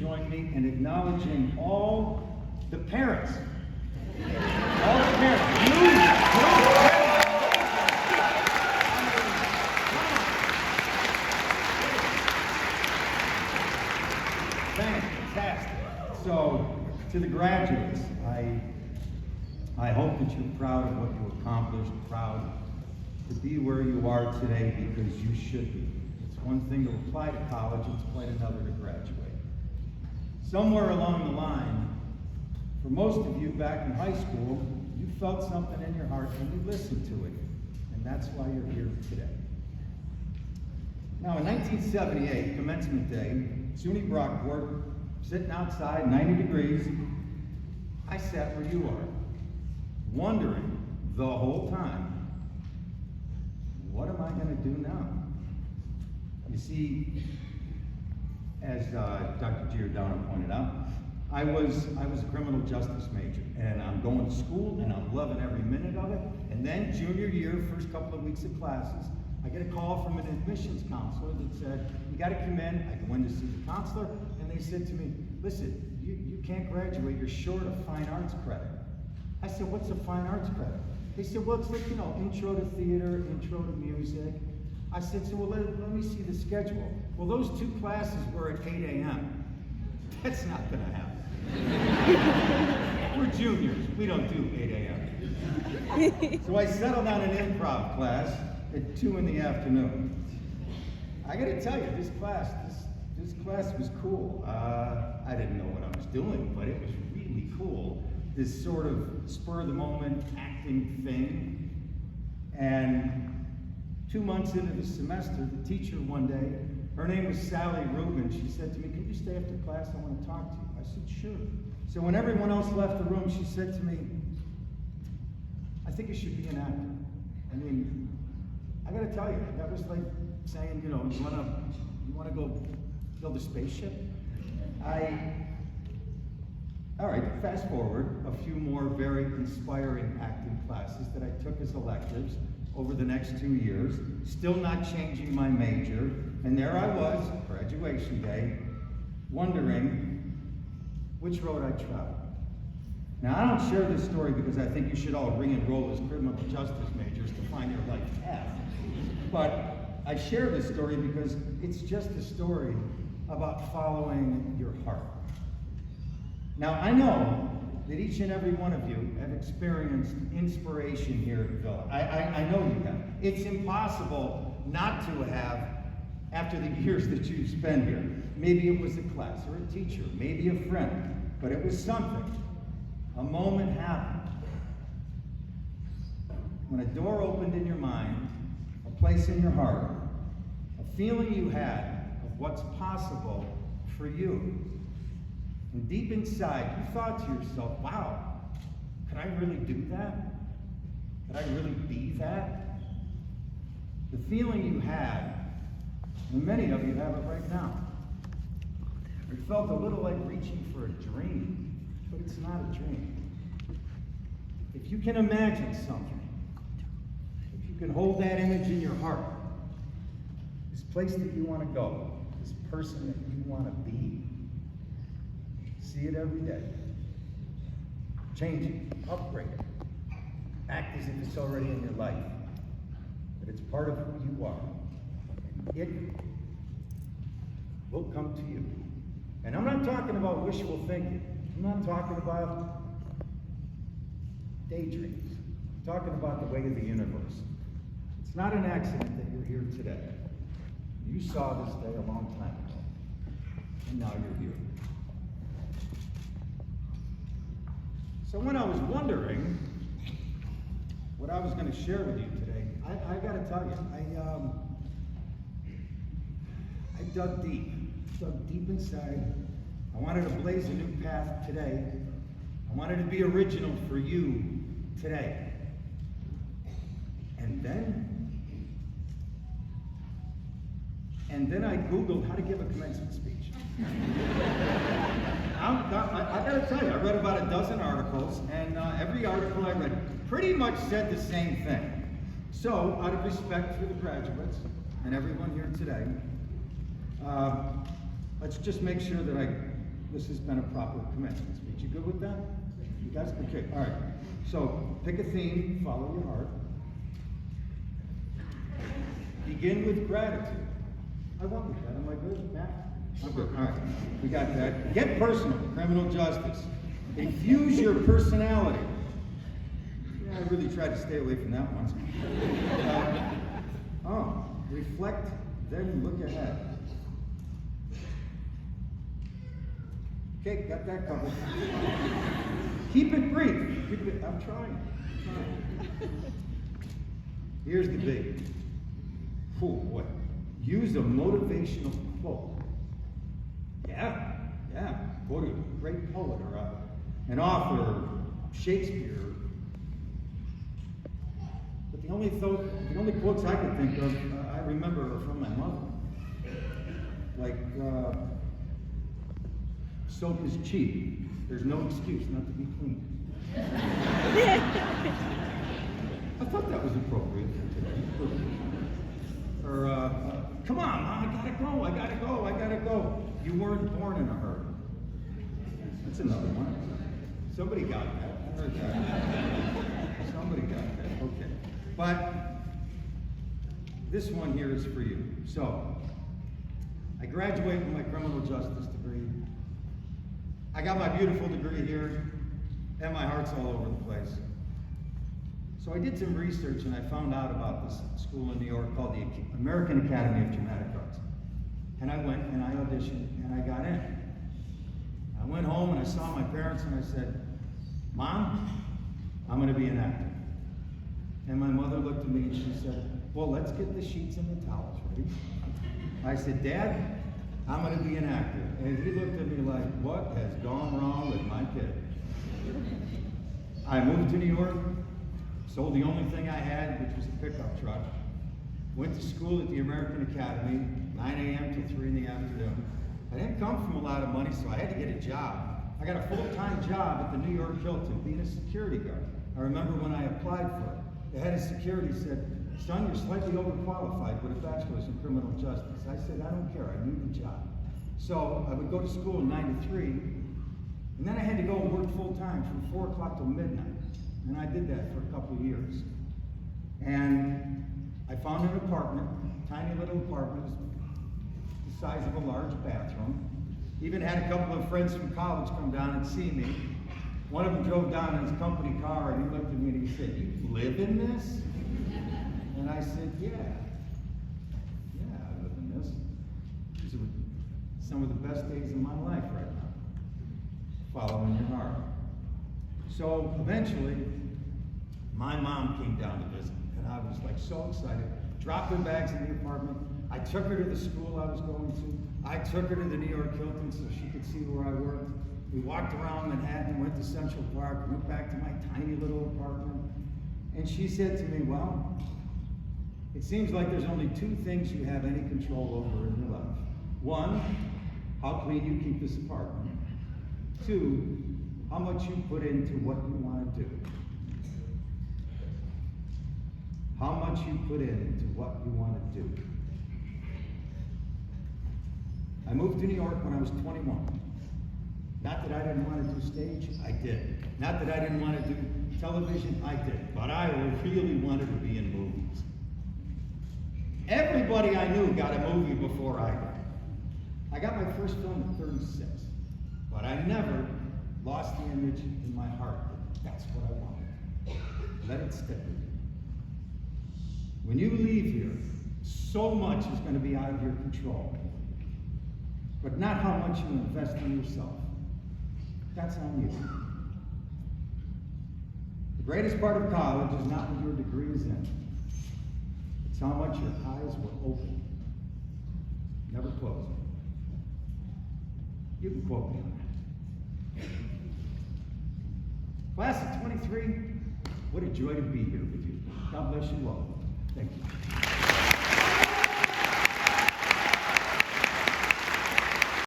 join me in acknowledging all the parents. All the parents. Fantastic. So, to the graduates, I hope that you're proud of what you accomplished, proud to be where you are today, because you should be. It's one thing to apply to college, it's quite another to graduate. Somewhere along the line, for most of you back in high school, you felt something in your heart and you listened to it. And that's why you're here today. Now, in 1978, Commencement Day, SUNY Brockport, sitting outside, 90 degrees, I sat where you are, wondering the whole time, what am I going to do now? You see, as Dr. Giordano pointed out, I was a criminal justice major, and I'm going to school, and I'm loving every minute of it. And then junior year, first couple of weeks of classes, I get a call from an admissions counselor that said, you got to come in. I go in to see the counselor, and they said to me, listen, you can't graduate, you're short of fine arts credit. I said, what's a fine arts credit? They said, well, it's like, intro to theater, intro to music. I said, so well, let me see the schedule. Well, those two classes were at 8 a.m. That's not gonna happen. We're juniors, we don't do 8 a.m. So I settled on an improv class at 2 in the afternoon. I gotta tell you, this class was cool. I didn't know what I was doing, but it was really cool. This sort of spur-of-the-moment acting thing. And 2 months into the semester, the teacher one day, her name was Sally Rubin, she said to me, can you stay after class? I want to talk to you. I said, sure. So when everyone else left the room, she said to me, I think you should be an actor. I mean, I gotta tell you, that was like saying, you wanna go build a spaceship? All right, fast forward a few more very inspiring acting classes that I took as electives over the next 2 years, still not changing my major, and there I was, graduation day, wondering which road I'd travel. Now, I don't share this story because I think you should all re-enroll as criminal justice majors to find your life path, but I share this story because it's just a story about following your heart. Now, I know that each and every one of you have experienced inspiration here at Villa. I know you have. It's impossible not to have after the years that you spend here. Maybe it was a class or a teacher, maybe a friend, but it was something. A moment happened. When a door opened in your mind, a place in your heart, a feeling you had of what's possible for you. And deep inside, you thought to yourself, wow, could I really do that? Could I really be that? The feeling you had, and many of you have it right now. It felt a little like reaching for a dream, but it's not a dream. If you can imagine something, if you can hold that image in your heart, this place that you want to go, this person that you want to be, see it every day. Change it, upgrade it. Act as if it's already in your life, that it's part of who you are. It will come to you. And I'm not talking about wishful thinking. I'm not talking about daydreams. I'm talking about the way of the universe. It's not an accident that you're here today. You saw this day a long time ago, and now you're here. So when I was wondering what I was going to share with you today, I got to tell you, I dug deep inside. I wanted to blaze a new path today. I wanted to be original for you today. And then I Googled how to give a commencement speech. I gotta tell you, I read about a dozen articles, and every article I read pretty much said the same thing. So, out of respect for the graduates and everyone here today, let's just make sure that I this has been a proper commencement speech. You good with that? You guys? Okay, all right. So pick a theme, follow your heart. Begin with gratitude. I went with that. Am I good, Matt? I'm good. All right. We got that. Get personal. Criminal justice. Infuse your personality. Yeah, I really tried to stay away from that one. Reflect, then look ahead. Okay, got that covered. Keep it brief. I'm trying. Here's the big. Oh boy. Use a motivational quote. Yeah. Quote a great poet or an author, or Shakespeare. But the only quotes I could think of, I remember are from my mother. Like, soap is cheap. There's no excuse not to be clean. I thought that was appropriate for today. Or, come on, Mom, I gotta go. You weren't born in a hurry. That's another one. Somebody got that. I heard that. Somebody got that. Okay. But this one here is for you. So, I graduated with my criminal justice degree. I got my beautiful degree here, and my heart's all over the place. So I did some research and I found out about this school in New York called the American Academy of Dramatic Arts. And I went and I auditioned and I got in. I went home and I saw my parents and I said, Mom, I'm going to be an actor. And my mother looked at me and she said, well, let's get the sheets and the towels ready. I said, Dad, I'm going to be an actor. And he looked at me like, what has gone wrong with my kid? I moved to New York, sold the only thing I had, which was a pickup truck. Went to school at the American Academy, 9 a.m. till 3 in the afternoon. I didn't come from a lot of money, so I had to get a job. I got a full-time job at the New York Hilton, being a security guard. I remember when I applied for it, the head of security said, son, you're slightly overqualified with a bachelor's in criminal justice. I said, I don't care, I need the job. So I would go to school 9 to 3, and then I had to go and work full-time from 4 o'clock till midnight. And I did that for a couple of years. And I found an apartment, tiny little apartment, the size of a large bathroom. Even had a couple of friends from college come down and see me. One of them drove down in his company car and he looked at me and he said, you live in this? And I said, yeah, I live in this. These are some of the best days of my life right now. Following your heart. So eventually, my mom came down to visit, and I was like so excited. Dropped her bags in the apartment. I took her to the school I was going to. I took her to the New York Hilton so she could see where I worked. We walked around Manhattan, went to Central Park, went back to my tiny little apartment. And she said to me, well, it seems like there's only 2 things you have any control over in your life. 1, how clean you keep this apartment. 2, how much you put into what you want to do. How much you put into what you want to do. I moved to New York when I was 21. Not that I didn't want to do stage, I did. Not that I didn't want to do television, I did. But I really wanted to be in movies. Everybody I knew got a movie before I did. I got my first film at 36. But I never lost the image in my heart that that's what I wanted. Let it stick with you. When you leave here, so much is going to be out of your control. But not how much you invest in yourself. That's on you. The greatest part of college is not what your degree is in. It's how much your eyes were open. Never closed. You can quote me on that. Class of 23, what a joy to be here with you. God bless you all. Thank you.